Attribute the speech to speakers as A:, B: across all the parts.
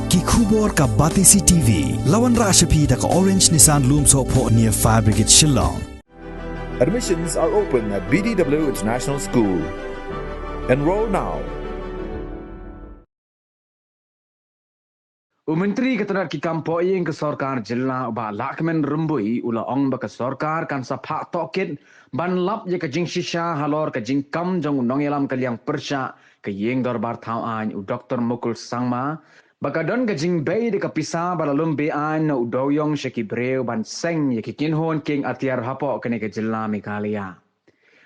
A: Ki khubor ka Batisi TV, lawan Rashapi da ka Orange Nissan Loomso po near Fire Brigade Shillong.
B: Admissions are open at BDW International School. Enroll now.
C: Menteri Ketenaga Kampung yang ke Sarkar Jilla ba lakmen rembui ula ong ba ke Sarkar kan sapak Tohkit ban lap je ke jing Shisha halor ke jing kam jong undang yalam ke liang persya ke yeng darbar tau an u Dr. Mukul sangma bakadon ke jing bay de ke pisah balalum be an u doyong sheki breu ban seng ye ke kinhon king atiar hapok kene ke Jilla Meghalaya.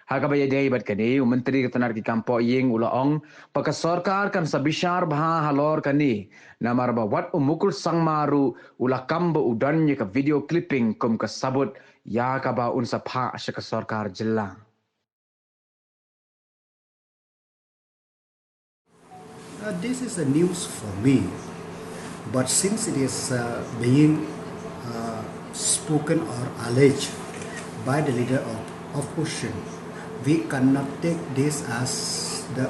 C: Hakabaya day bat kani Menteri Ketenaga Kampung yang ula ong paka Sarkar kan sabishar bha halor kani namar ba wat Mukul sangmaru ula kamba udan ye ka video clipping kum ka sabut ya Kaba unsa pha shaka Sarkar Jilla.
D: This is a news for me, but since it is being spoken or alleged by the leader of opposition, we cannot take this as the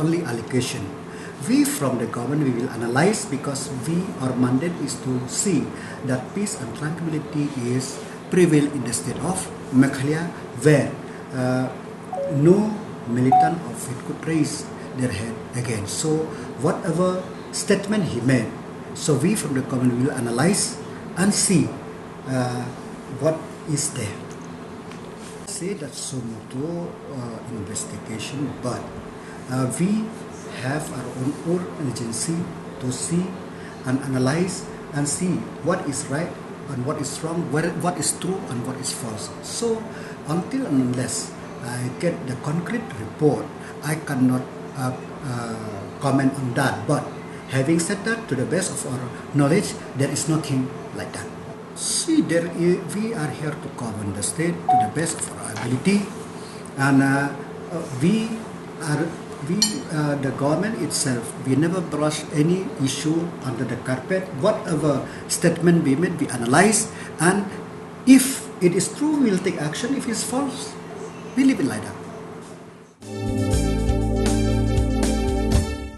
D: only allegation. We from the government, we will analyze because our mandate is to see that peace and tranquility is prevail in the state of Meghalaya, where no militant of it could raise their head again. So whatever statement he made, so we from the government will analyze and see what is there. Say that Somoto investigation, but we have our own agency to see and analyze and see what is right and what is wrong, what is true and what is false. So until and unless I get the concrete report, I cannot comment on that. But having said that, to the best of our knowledge, there is nothing like that. See, we are here to govern the state to the best of our ability, and the government itself, we never brush any issue under the carpet. Whatever statement we made, we analyze, and if it is true, we will take action. If it is false, we leave it like that.